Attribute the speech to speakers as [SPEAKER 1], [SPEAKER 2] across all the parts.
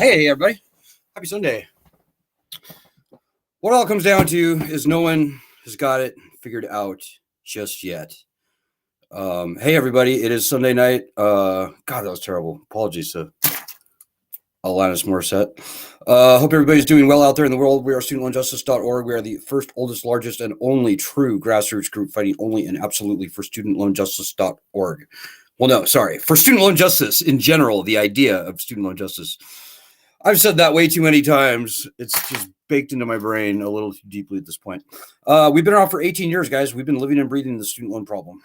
[SPEAKER 1] Hey, everybody. Happy Sunday. What it all comes down to is no one has got it figured out just yet. Hey, everybody. It is Sunday night. God, that was terrible. Apologies to Alanis Morissette. Hope everybody's doing well out there in the world. We are studentloanjustice.org. We are the first, oldest, largest, and only true grassroots group fighting only and absolutely for studentloanjustice.org. Well, no, sorry. For student loan justice in general, the idea of student loan justice. I've said that way too many times. It's just baked into my brain a little too deeply at this point. We've been around for 18 years, guys. We've been living and breathing the student loan problem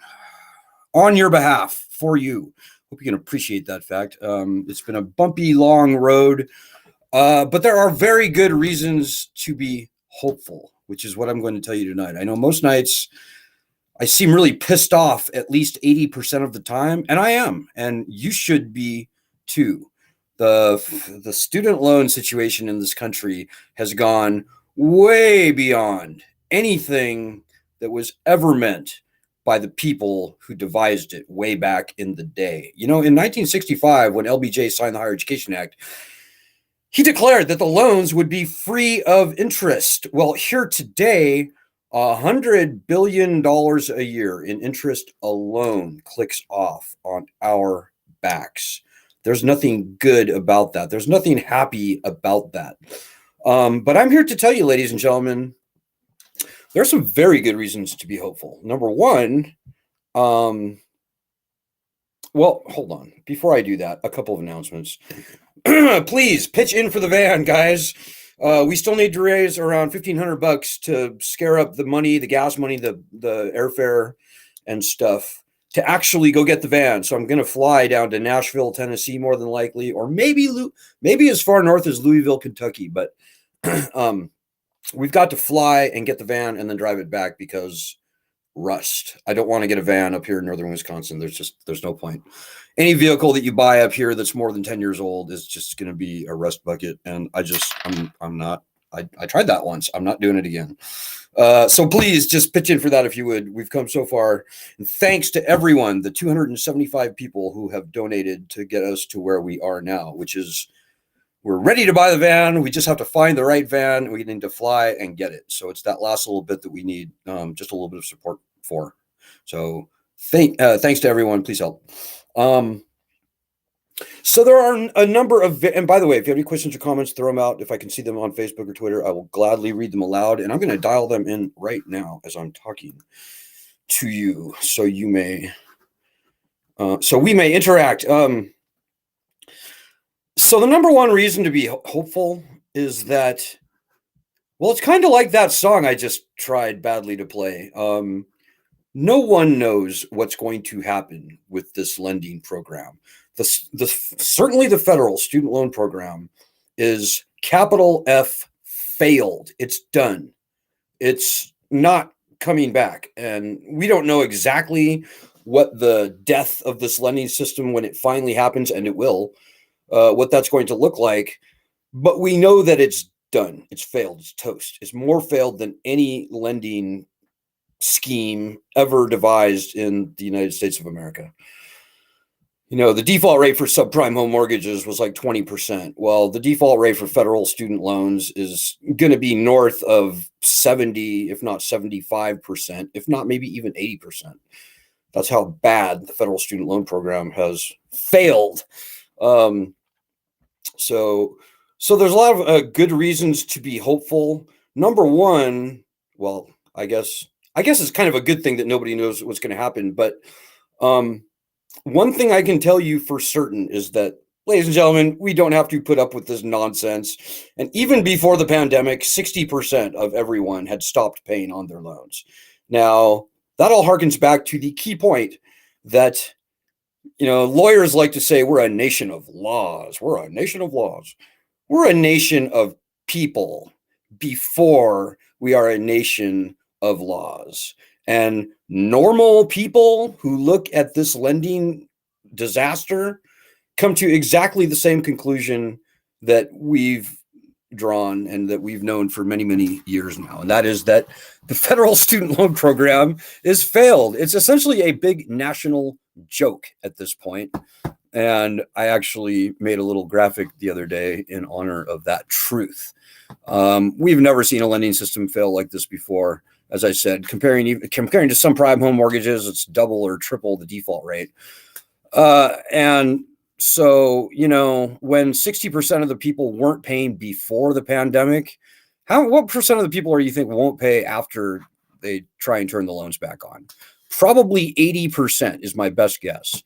[SPEAKER 1] on your behalf, for you. Hope you can appreciate that fact. It's been a bumpy, long road, but there are very good reasons to be hopeful, which is what I'm going to tell you tonight. I know most nights I seem really pissed off at least 80% of the time, and I am, and you should be too. The student loan situation in this country has gone way beyond anything that was ever meant by the people who devised it way back in the day. You know, in 1965, when LBJ signed the Higher Education Act, he declared that the loans would be free of interest. Well, here today, $100 billion a year in interest alone clicks off on our backs. There's nothing good about that. There's nothing happy about that. But I'm here to tell you, ladies and gentlemen, there are some very good reasons to be hopeful. Number one, well, hold on. Before I do that, a couple of announcements. Please pitch in for the van, guys. We still need to raise around $1,500 to scare up the money, the gas money, the airfare and stuff to actually go get the van. So I'm going to fly down to Nashville, Tennessee, more than likely, or maybe as far north as Louisville, Kentucky. But we've got to fly and get the van and then drive it back because rust. I don't want to get a van up here in northern Wisconsin. There's no point. Any vehicle that you buy up here that's more than 10 years old is just going to be a rust bucket. And I'm not. I tried that once. I'm not doing it again. So please just pitch in for that if you would. We've come so far. And thanks to everyone, the 275 people who have donated to get us to where we are now, which is we're ready to buy the van. We just have to find the right van. We need to fly and get it. So it's that last little bit that we need just a little bit of support for. So thanks to everyone. Please help. So there are a number of, and by the way, if you have any questions or comments, throw them out. If I can see them on Facebook or Twitter, I will gladly read them aloud. And I'm going to dial them in right now as I'm talking to you. So you may, so we may interact. So the number one reason to be hopeful is that, well, it's kind of like that song I just tried badly to play. No one knows what's going to happen with this lending program. Certainly the federal student loan program is capital F failed. It's done. It's not coming back. And we don't know exactly what the death of this lending system, when it finally happens, and it will, what that's going to look like. But we know that it's done. It's failed. It's toast. It's more failed than any lending scheme ever devised in the United States of America. You know, the default rate for subprime home mortgages was like 20%. Well, the default rate for federal student loans is going to be north of 70, if not 75%, if not maybe even 80%. That's how bad the federal student loan program has failed. So there's a lot of good reasons to be hopeful. Number one, well, I guess it's kind of a good thing that nobody knows what's going to happen. But one thing I can tell you for certain is that, ladies and gentlemen, we don't have to put up with this nonsense. And even before the pandemic, 60% of everyone had stopped paying on their loans. Now, that all harkens back to the key point that, you know, lawyers like to say we're a nation of laws. We're a nation of laws. We're a nation of people before we are a nation of laws. And normal people who look at this lending disaster come to exactly the same conclusion that we've drawn and that we've known for many, many years now. And that is that the federal student loan program is failed. It's essentially a big national joke at this point. And I actually made a little graphic the other day in honor of that truth. We've never seen a lending system fail like this before. As I said, comparing to some prime home mortgages, it's double or triple the default rate. And so, when 60% of the people weren't paying before the pandemic, what percent of the people you think won't pay after they try and turn the loans back on? Probably 80% is my best guess.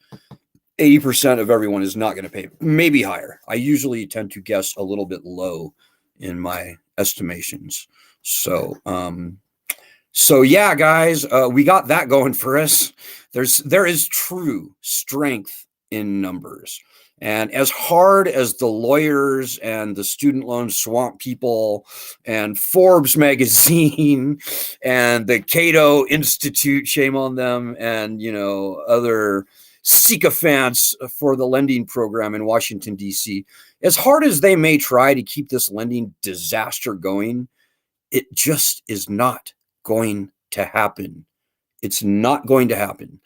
[SPEAKER 1] 80% of everyone is not going to pay, maybe higher. I usually tend to guess a little bit low in my estimations. So yeah, guys, we got that going for us. There is true strength in numbers. And as hard as the lawyers and the student loan swamp people and Forbes magazine and the Cato Institute, shame on them, and other sycophants for the lending program in Washington, D.C., as hard as they may try to keep this lending disaster going, it just is not going to happen. It's not going to happen.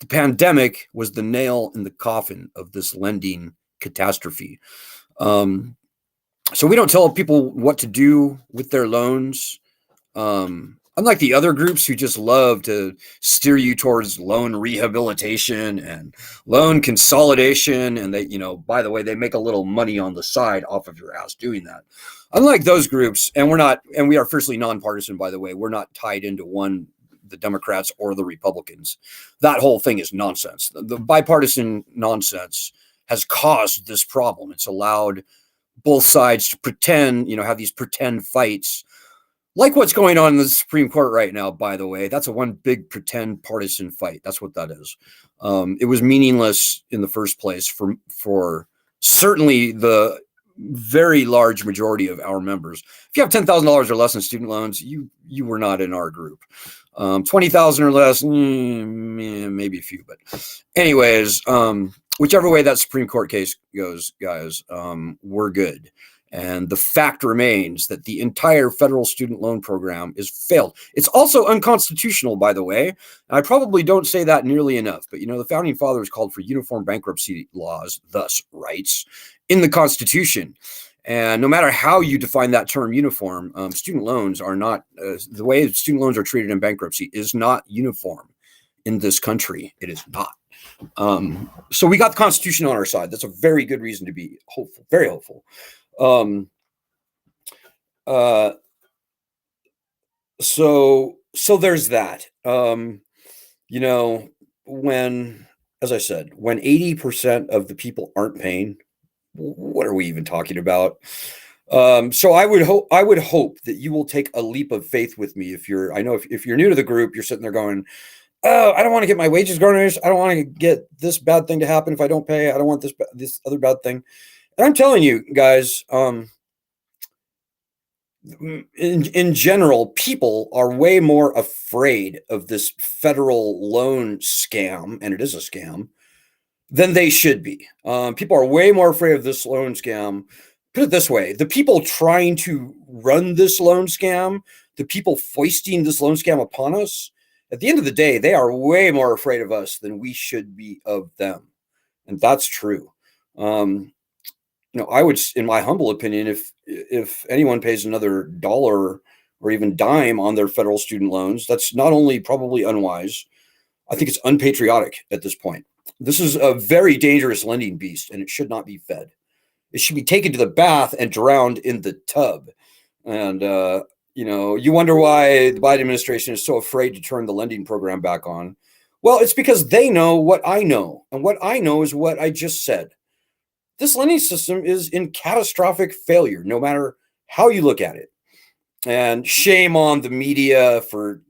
[SPEAKER 1] The pandemic was the nail in the coffin of this lending catastrophe. So we don't tell people what to do with their loans. Unlike the other groups who just love to steer you towards loan rehabilitation and loan consolidation, and they, by the way, they make a little money on the side off of your ass doing that. Unlike those groups, and we are fiercely nonpartisan, by the way, we're not tied into the Democrats or the Republicans. That whole thing is nonsense. The bipartisan nonsense has caused this problem. It's allowed both sides to pretend, have these pretend fights, like what's going on in the Supreme Court right now, by the way. That's one big pretend partisan fight. That's what that is. It was meaningless in the first place for certainly the very large majority of our members. If you have $10,000 or less in student loans, you were not in our group. 20,000 or less, maybe a few, but anyways, whichever way that Supreme Court case goes, guys, we're good. And the fact remains that the entire federal student loan program is failed. It's also unconstitutional, by the way. I probably don't say that nearly enough, but the founding fathers called for uniform bankruptcy laws, thus rights, in the Constitution. And no matter how you define that term uniform, student loans are not, the way student loans are treated in bankruptcy is not uniform in this country. It is not. So we got the Constitution on our side. That's a very good reason to be hopeful, very hopeful. So there's that. As I said, when 80% of the people aren't paying, what are we even talking about? So I would hope that you will take a leap of faith with me. If you're new to the group, you're sitting there going, oh, I don't want to get my wages garnished. I don't want to get this bad thing to happen if I don't pay. I don't want this other bad thing. And I'm telling you guys, in general, people are way more afraid of this federal loan scam, and it is a scam, than they should be. People are way more afraid of this loan scam. Put it this way, the people trying to run this loan scam, the people foisting this loan scam upon us, at the end of the day, they are way more afraid of us than we should be of them. And that's true. I would, in my humble opinion, if anyone pays another dollar or even dime on their federal student loans, that's not only probably unwise, I think it's unpatriotic at this point. This is a very dangerous lending beast, and it should not be fed. It should be taken to the bath and drowned in the tub. And, you wonder why the Biden administration is so afraid to turn the lending program back on. Well, it's because they know what I know. And what I know is what I just said. This lending system is in catastrophic failure, no matter how you look at it. And shame on the media for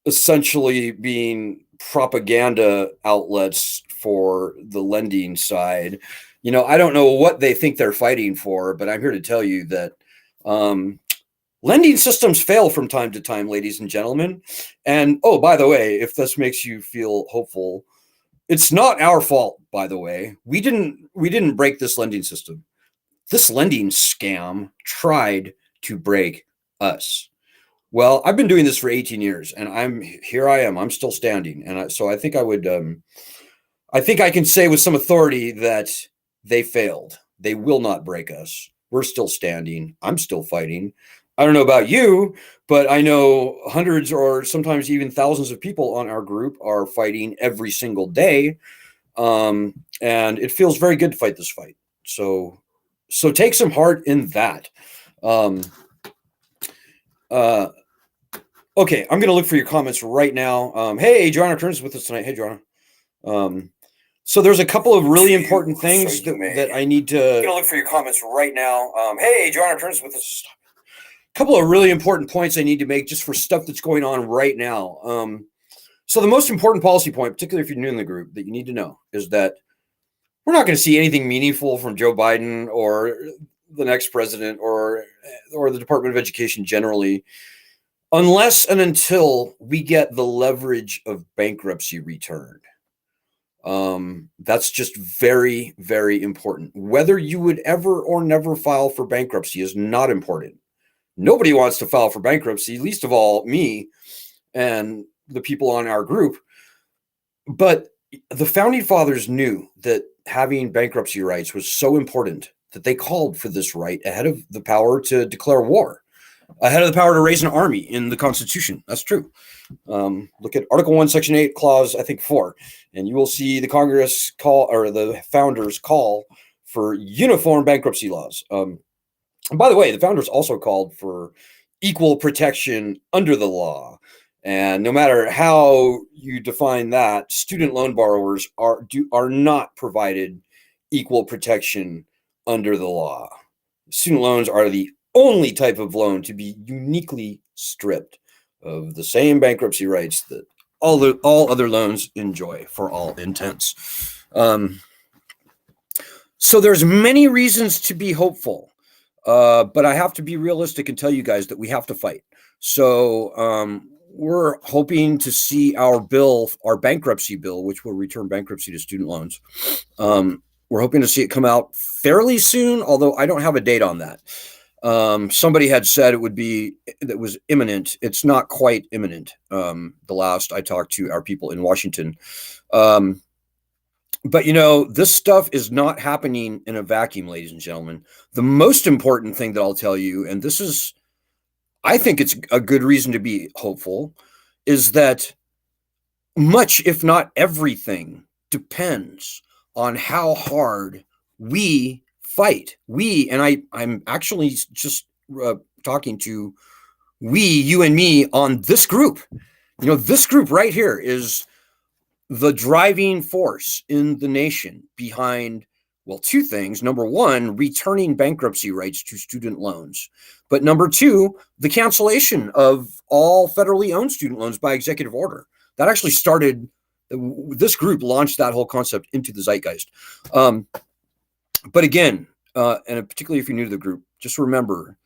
[SPEAKER 1] essentially being propaganda outlets for the lending side. I don't know what they think they're fighting for, but I'm here to tell you that lending systems fail from time to time, ladies and gentlemen. And oh, by the way, if this makes you feel hopeful, it's not our fault, by the way. We didn't break this lending system. This lending scam tried to break us. Well, I've been doing this for 18 years, and I'm still standing. And so I think I would I think I can say with some authority that they failed. They will not break us. We're still standing. I'm still fighting. I don't know about you, but I know hundreds or sometimes even thousands of people on our group are fighting every single day. And it feels very good to fight this fight. So take some heart in that. Okay, I'm going to look for your comments right now. Hey, Joanna Turns with us tonight. Hey, Joanna. So there's a couple of really important things that I need to. I'm going to look for your comments right now. Hey, Joanna Turns with us. A couple of really important points I need to make just for stuff that's going on right now. So the most important policy point, particularly if you're new in the group, that you need to know is that we're not going to see anything meaningful from Joe Biden or the next president or the Department of Education generally, unless and until we get the leverage of bankruptcy returned. That's just very, very important. Whether you would ever or never file for bankruptcy is not important. Nobody wants to file for bankruptcy, least of all me and the people on our group. But the founding fathers knew that having bankruptcy rights was so important that they called for this right ahead of the power to declare war, ahead of the power to raise an army in the Constitution. That's true. Look at Article 1, Section 8, Clause, I think 4, and you will see the Congress call, or the founders call for uniform bankruptcy laws. And by the way, the founders also called for equal protection under the law. And no matter how you define that, student loan borrowers are not provided equal protection under the law. Student loans are the only type of loan to be uniquely stripped of the same bankruptcy rights that all other loans enjoy for all intents. So there's many reasons to be hopeful, but I have to be realistic and tell you guys that we have to fight. So we're hoping to see our bankruptcy bill, which will return bankruptcy to student loans. We're hoping to see it come out fairly soon, although I don't have a date on that. Somebody had said that was imminent. It's not quite imminent. The last I talked to our people in Washington. But this stuff is not happening in a vacuum, ladies and gentlemen. The most important thing that I'll tell you, and I think it's a good reason to be hopeful, is that much, if not everything, depends on how hard we fight. I'm actually just talking to you and me on this group. This group right here is the driving force in the nation behind, well, two things. Number one, returning bankruptcy rights to student loans. But number two, the cancellation of all federally owned student loans by executive order. That actually started, this group launched that whole concept into the zeitgeist. But again, and particularly if you're new to the group, just remember,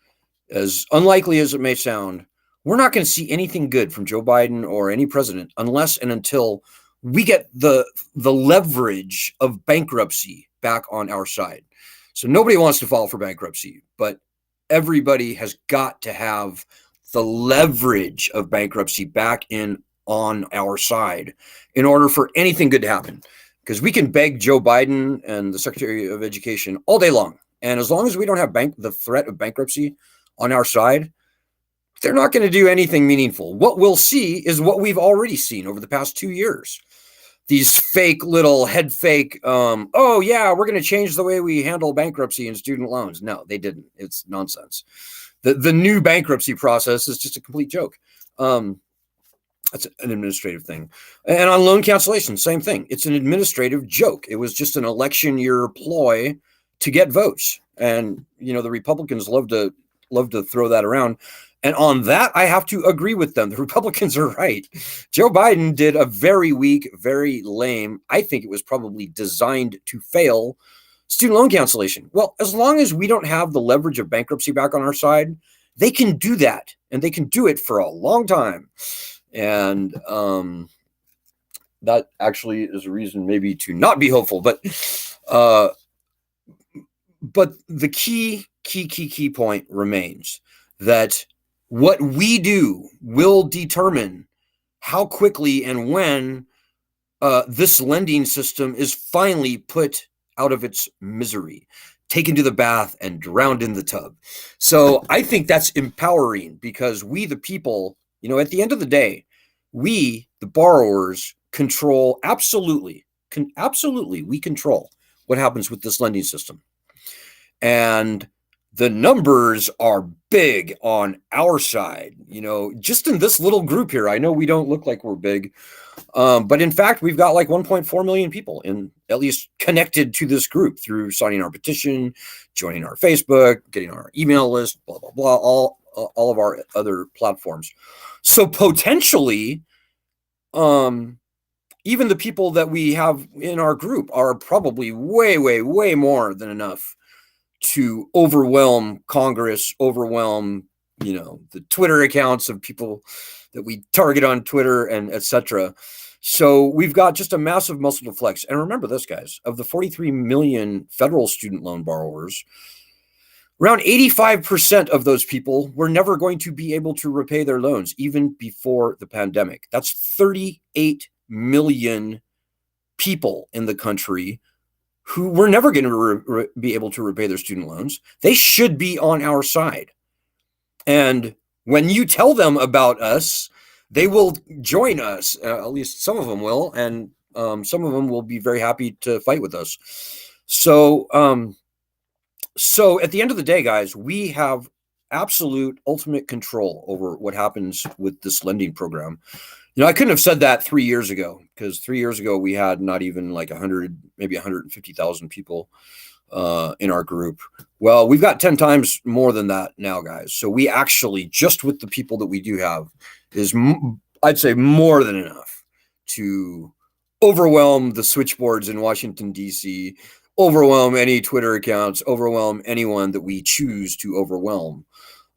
[SPEAKER 1] as unlikely as it may sound, we're not going to see anything good from Joe Biden or any president unless and until we get the leverage of bankruptcy back on our side. So nobody wants to file for bankruptcy, but everybody has got to have the leverage of bankruptcy back on our side in order for anything good to happen. Because we can beg Joe Biden and the Secretary of Education all day long. And as long as we don't have the threat of bankruptcy on our side, they're not going to do anything meaningful. What we'll see is what we've already seen over the past 2 years. These fake little head fake, oh yeah, we're going to change the way we handle bankruptcy and student loans. No, they didn't. It's nonsense. The new bankruptcy process is just a complete joke. That's an administrative thing. And on loan cancellation, same thing. It's an administrative joke. It was just an election year ploy to get votes. And, the Republicans love to throw that around. And on that, I have to agree with them. The Republicans are right. Joe Biden did a very weak, very lame, I think it was probably designed to fail, student loan cancellation. Well, as long as we don't have the leverage of bankruptcy back on our side, they can do that. And they can do it for a long time. And that actually is a reason maybe to not be hopeful. But the key point remains that what we do will determine how quickly and when this lending system is finally put out of its misery, taken to the bath and drowned in the tub. So I think that's empowering, because we, the people, at the end of the day, we, the borrowers, control absolutely, we control what happens with this lending system. And the numbers are big on our side, just in this little group here. I know we don't look like we're big, but in fact, we've got like 1.4 million people at least connected to this group through signing our petition, joining our Facebook, getting our email list, blah, blah, blah, all of our other platforms. So potentially, even the people that we have in our group are probably way, way, way more than enough to overwhelm Congress, overwhelm, the Twitter accounts of people that we target on Twitter and etc. So we've got just a massive muscle to flex. And remember this, guys, of the 43 million federal student loan borrowers, around 85% of those people were never going to be able to repay their loans, even before the pandemic. That's 38 million people in the country who were never going to be able to repay their student loans. They should be on our side. And when you tell them about us, they will join us. At least some of them will. And some of them will be very happy to fight with us. So at the end of the day, guys, we have absolute ultimate control over what happens with this lending program. I couldn't have said that 3 years ago, because 3 years ago we had not even like 100, maybe 150,000 people in our group. Well, we've got 10 times more than that now, guys. So we actually, just with the people that we do have, is I'd say more than enough to overwhelm the switchboards in Washington, D.C., overwhelm any Twitter accounts, overwhelm anyone that we choose to overwhelm.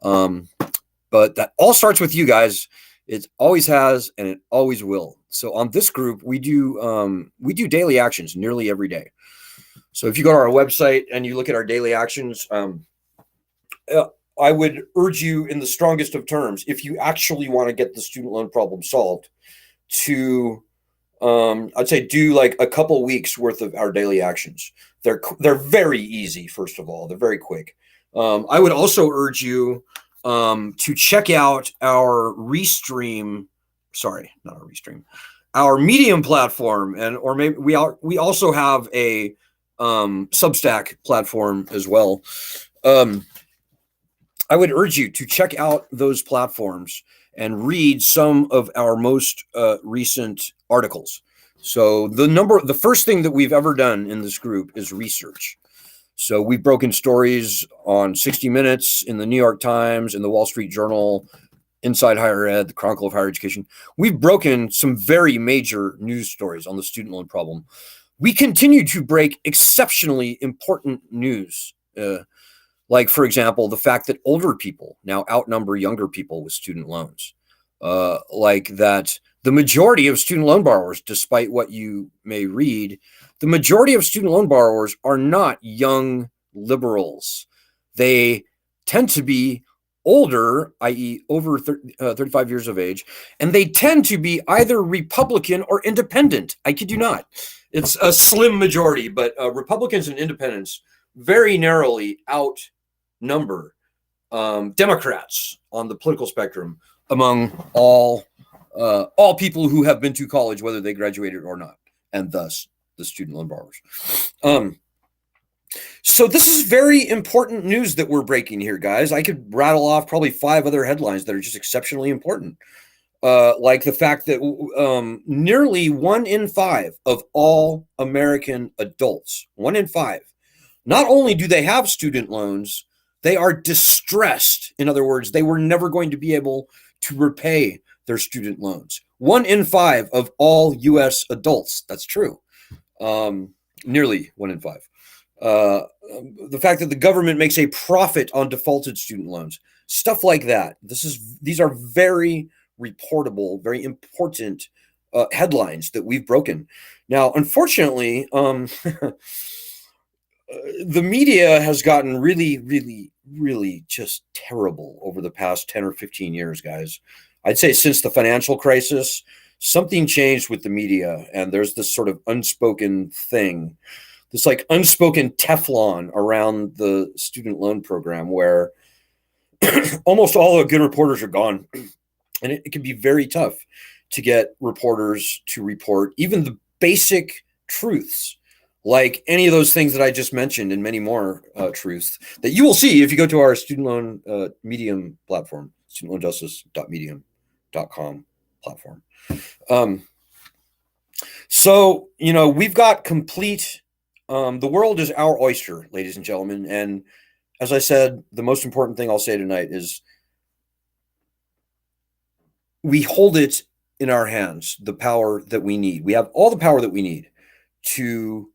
[SPEAKER 1] But that all starts with you guys. It always has, and it always will. So on this group, we do daily actions nearly every day. So if you go to our website and you look at our daily actions, I would urge you in the strongest of terms, if you actually want to get the student loan problem solved, to I'd say do like a couple weeks worth of our daily actions. They're very easy. First of all, they're very quick. I would also urge you to check out our Restream, our Medium platform, or maybe we also have a Substack platform as well. I would urge you to check out those platforms and read some of our most recent articles. So the first thing that we've ever done in this group is research. So we've broken stories on 60 Minutes, in the New York Times, in the Wall Street Journal, Inside Higher Ed, the Chronicle of Higher Education. We've broken some very major news stories on the student loan problem. We continue to break exceptionally important news, like, for example, the fact that older people now outnumber younger people with student loans. Like that the majority of student loan borrowers, despite what you may read, the majority of student loan borrowers are not young liberals. They tend to be older, i.e. over 35 years of age, and they tend to be either Republican or independent. I kid you not. It's a slim majority, but Republicans and independents very narrowly outnumber Democrats on the political spectrum among all people who have been to college, whether they graduated or not, and thus the student loan borrowers. So this is very important news that we're breaking here, guys. I could rattle off probably 5 other headlines that are just exceptionally important. Like the fact that nearly 1 in 5 of all American adults, 1 in 5, not only do they have student loans, they are distressed. In other words, they were never going to be able to repay their student loans. 1 in 5 of all U.S. adults. That's true. Nearly 1 in 5. The fact that the government makes a profit on defaulted student loans, stuff like that. These are very reportable, very important headlines that we've broken. Now, unfortunately, the media has gotten really, really, really just terrible over the past 10 or 15 years, guys. I'd say since the financial crisis, something changed with the media, and there's this sort of unspoken thing, this like unspoken Teflon around the student loan program where almost all the good reporters are gone. And it can be very tough to get reporters to report even the basic truths, like any of those things that I just mentioned and many more truths that you will see if you go to our student loan Medium platform, studentloanjustice.medium.com platform. So, we've got complete, the world is our oyster, ladies and gentlemen. And as I said, the most important thing I'll say tonight is we hold it in our hands, the power that we need. We have all the power that we need to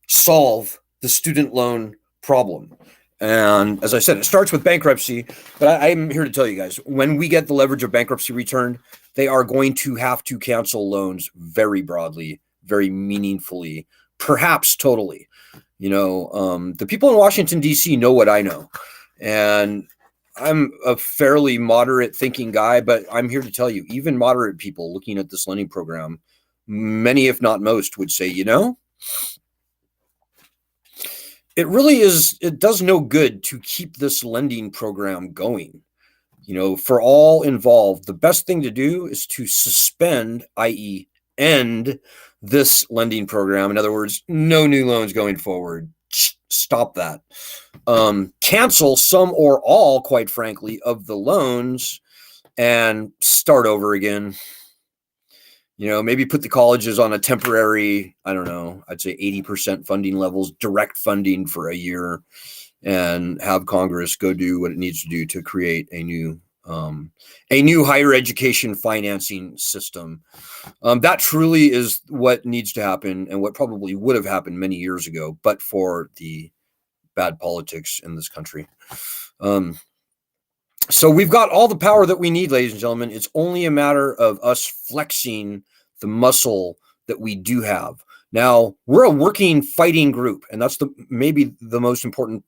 [SPEAKER 1] solve the student loan problem. And as I said, it starts with bankruptcy, but I'm here to tell you guys, when we get the leverage of bankruptcy returned, they are going to have to cancel loans very broadly, very meaningfully, perhaps totally. The people in Washington, D.C. know what I know. And I'm a fairly moderate thinking guy, but I'm here to tell you, even moderate people looking at this lending program, many, if not most, would say, it really is, it does no good to keep this lending program going. For all involved, the best thing to do is to suspend, i.e., end this lending program. In other words, no new loans going forward. Stop that. Cancel some or all, quite frankly, of the loans and start over again. Maybe put the colleges on a temporary, I don't know, I'd say 80% funding levels, direct funding for a year, and have Congress go do what it needs to do to create a new higher education financing system. That truly is what needs to happen and what probably would have happened many years ago, but for the bad politics in this country. So we've got all the power that we need, ladies and gentlemen. It's only a matter of us flexing the muscle that we do have. Now, we're a working fighting group, and that's maybe the most important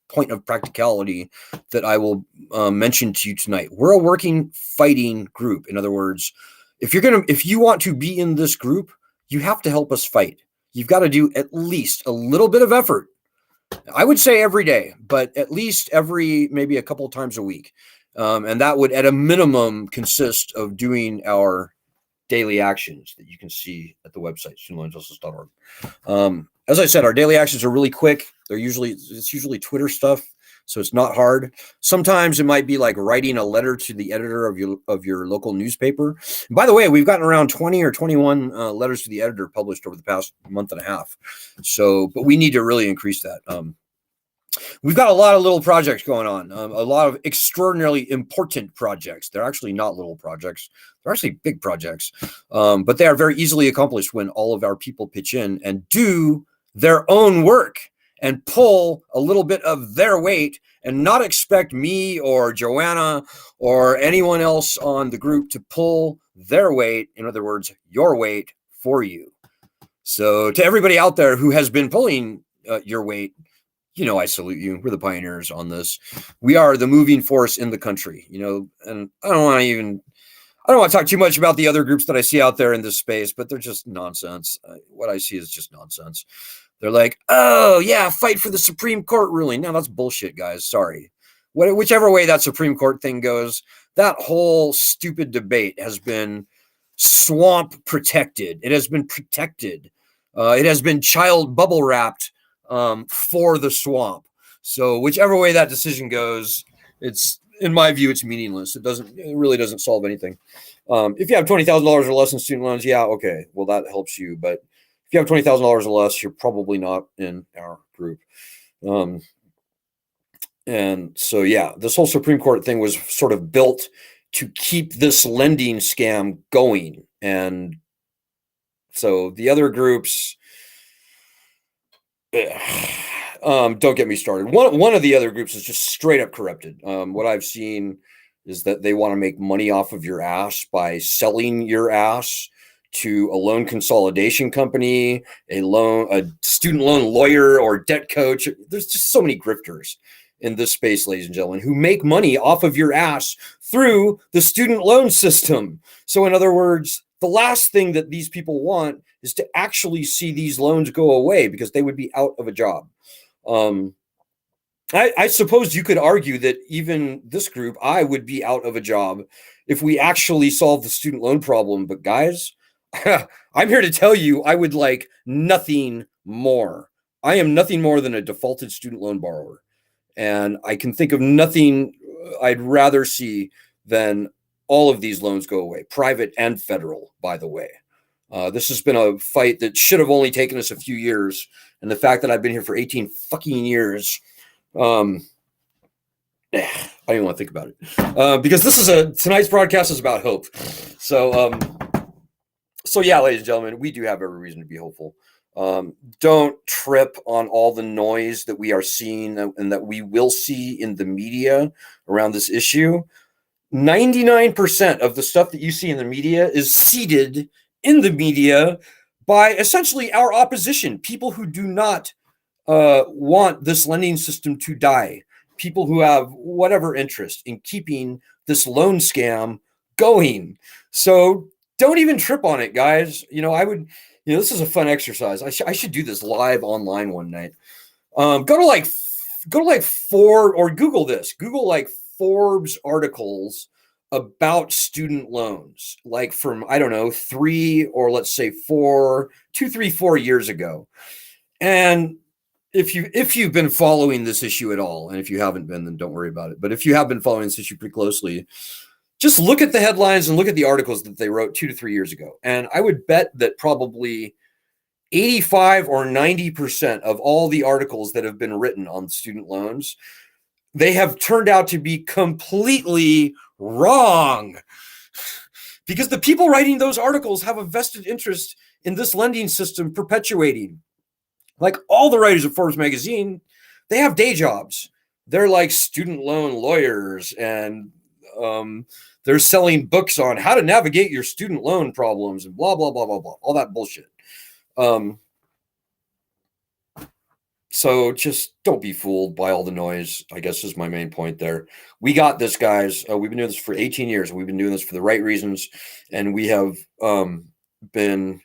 [SPEAKER 1] point of practicality that I will mention to you tonight. We're a working fighting group. In other words, if you want to be in this group, you have to help us fight. You've got to do at least a little bit of effort. I would say every day, but at least maybe a couple of times a week. And that would, at a minimum, consist of doing our daily actions that you can see at the website, studentloanjustice.org. As I said, our daily actions are really quick. It's usually Twitter stuff, so it's not hard. Sometimes it might be like writing a letter to the editor of your local newspaper. And by the way, we've gotten around 20 or 21 letters to the editor published over the past month and a half. But we need to really increase that. We've got a lot of little projects going on, a lot of extraordinarily important projects. They're actually not little projects. They're actually big projects, but they are very easily accomplished when all of our people pitch in and do their own work and pull a little bit of their weight and not expect me or Joanna or anyone else on the group to pull their weight, in other words, your weight for you. So to everybody out there who has been pulling your weight, I salute you. We're the pioneers on this. We are the moving force in the country, and I don't want to talk too much about the other groups that I see out there in this space, but they're just nonsense. What I see is just nonsense. They're like, oh yeah, fight for the Supreme Court ruling. No, that's bullshit, guys. Sorry. Whichever way that Supreme Court thing goes, that whole stupid debate has been swamp protected. It has been protected. It has been child bubble wrapped for the swamp. So whichever way that decision goes, in my view, it's meaningless. It really doesn't solve anything. If you have $20,000 or less in student loans, yeah, okay, well that helps you. But if you have $20,000 or less, you're probably not in our group. And so, yeah, this whole Supreme Court thing was sort of built to keep this lending scam going. And so the other groups, don't get me started. One of the other groups is just straight up corrupted. What I've seen is that they want to make money off of your ass by selling your ass to a loan consolidation company, a student loan lawyer or debt coach. There's just so many grifters. in this space, ladies and gentlemen, who make money off of your ass through the student loan system. So in other words, the last thing that these people want is to actually see these loans go away, because they would be out of a job. I suppose you could argue that even this group, I would be out of a job if we actually solved the student loan problem. But guys, I'm here to tell you, I would like nothing more. I am nothing more than a defaulted student loan borrower. And I can think of nothing I'd rather see than all of these loans go away, private and federal, by the way. This has been a fight that should have only taken us a few years. And the fact that I've been here for 18 fucking years, I don't even want to think about it, because tonight's broadcast is about hope. So yeah, ladies and gentlemen, we do have every reason to be hopeful. Don't trip on all the noise that we are seeing and that we will see in the media around this issue. 99% of the stuff that you see in the media is seeded in the media by essentially our opposition, people who do not want this lending system to die, people who have whatever interest in keeping this loan scam going. So don't even trip on it, guys. This is a fun exercise. I should do this live online one night. Go to Google this. Google like Forbes articles about student loans, like from, I don't know, 3 or let's say 4 years ago. And if you've been following this issue at all, and if you haven't been, then don't worry about it. But if you have been following this issue pretty closely, just look at the headlines and look at the articles that they wrote 2 to 3 years ago. And I would bet that probably 85 or 90% of all the articles that have been written on student loans, they have turned out to be completely wrong. Because the people writing those articles have a vested interest in this lending system perpetuating. Like all the writers of Forbes magazine, they have day jobs. They're like student loan lawyers, and they're selling books on how to navigate your student loan problems and blah, blah, blah, blah, blah, all that bullshit. So just don't be fooled by all the noise, I guess is my main point there. We got this, guys. We've been doing this for 18 years. We've been doing this for the right reasons. And we have been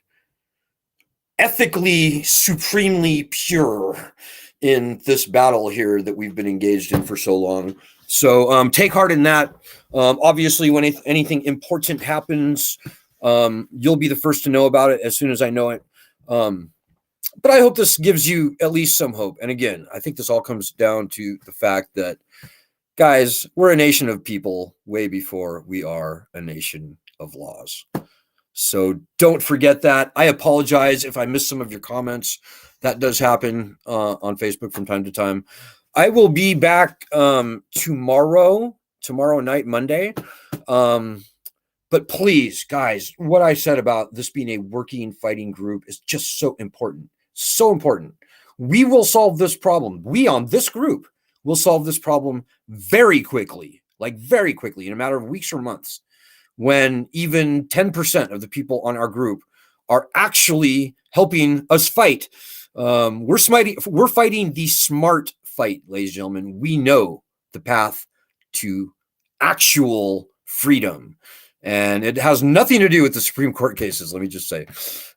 [SPEAKER 1] ethically, supremely pure in this battle here that we've been engaged in for so long. So take heart in that. Obviously, when anything important happens, you'll be the first to know about it as soon as I know it. But I hope this gives you at least some hope. And again, I think this all comes down to the fact that, guys, we're a nation of people way before we are a nation of laws. So don't forget that. I apologize if I missed some of your comments. That does happen on Facebook from time to time. I will be back tomorrow night, Monday. But please, guys, what I said about this being a working, fighting group is just so important. So important. We will solve this problem. We on this group will solve this problem very quickly, in a matter of weeks or months, when even 10% of the people on our group are actually helping us fight. We're fighting the smart fight, ladies and gentlemen. We know the path to actual freedom. And it has nothing to do with the Supreme Court cases, let me just say.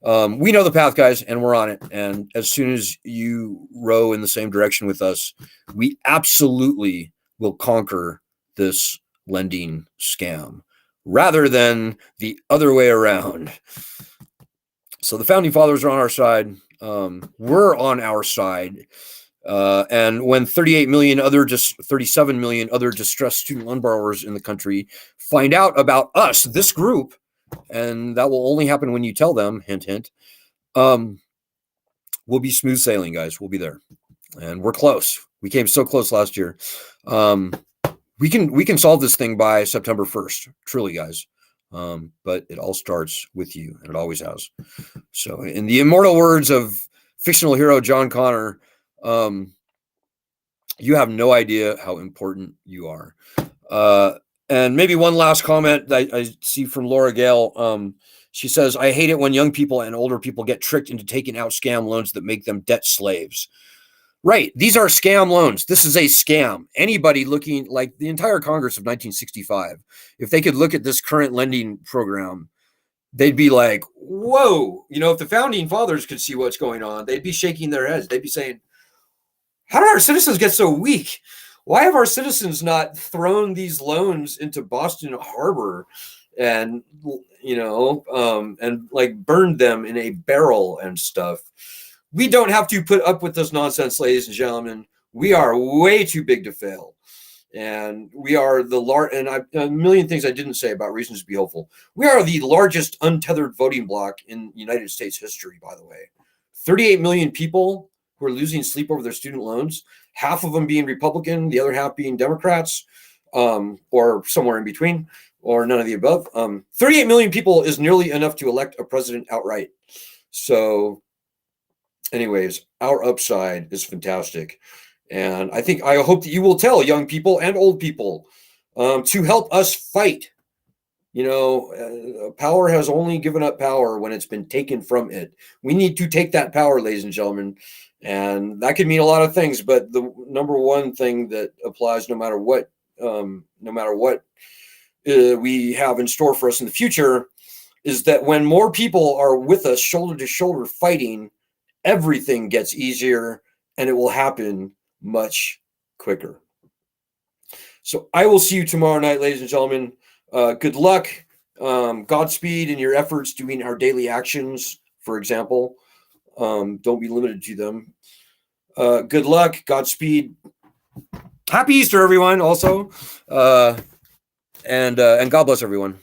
[SPEAKER 1] We know the path, guys, and we're on it. And as soon as you row in the same direction with us, we absolutely will conquer this lending scam rather than the other way around. So the Founding Fathers are on our side. We're on our side. And when 37 million other distressed student loan borrowers in the country find out about us, this group, and that will only happen when you tell them, hint, hint, we'll be smooth sailing, guys. We'll be there. And we're close. We came so close last year. We can solve this thing by September 1st, truly, guys. But it all starts with you, and it always has. So in the immortal words of fictional hero John Connor, you have no idea how important you are. And maybe one last comment that I see from Laura Gale. She says, I hate it when young people and older people get tricked into taking out scam loans that make them debt slaves. Right. These are scam loans. This is a scam. Anybody looking, like the entire Congress of 1965, if they could look at this current lending program, they'd be like, whoa, you know, if the founding fathers could see what's going on, they'd be shaking their heads. They'd be saying, how do our citizens get so weak? Why have our citizens not thrown these loans into Boston Harbor and, you know, and like burned them in a barrel and stuff? We don't have to put up with this nonsense, ladies and gentlemen. We are way too big to fail. And we are the a million things I didn't say about reasons to be hopeful. We are the largest untethered voting bloc in United States history, by the way. 38 million people who are losing sleep over their student loans, half of them being Republican, the other half being Democrats, or somewhere in between, or none of the above. 38 million people is nearly enough to elect a president outright. So anyways, our upside is fantastic. And I hope that you will tell young people and old people to help us fight. You know, power has only given up power when it's been taken from it. We need to take that power, ladies and gentlemen. And that could mean a lot of things, but the number one thing that applies no matter what we have in store for us in the future is that when more people are with us shoulder to shoulder fighting, everything gets easier and it will happen much quicker. So I will see you tomorrow night, ladies and gentlemen. Good luck. Godspeed in your efforts doing our daily actions, for example. Don't be limited to them. Good luck. Godspeed. Happy Easter, everyone, also. And God bless everyone.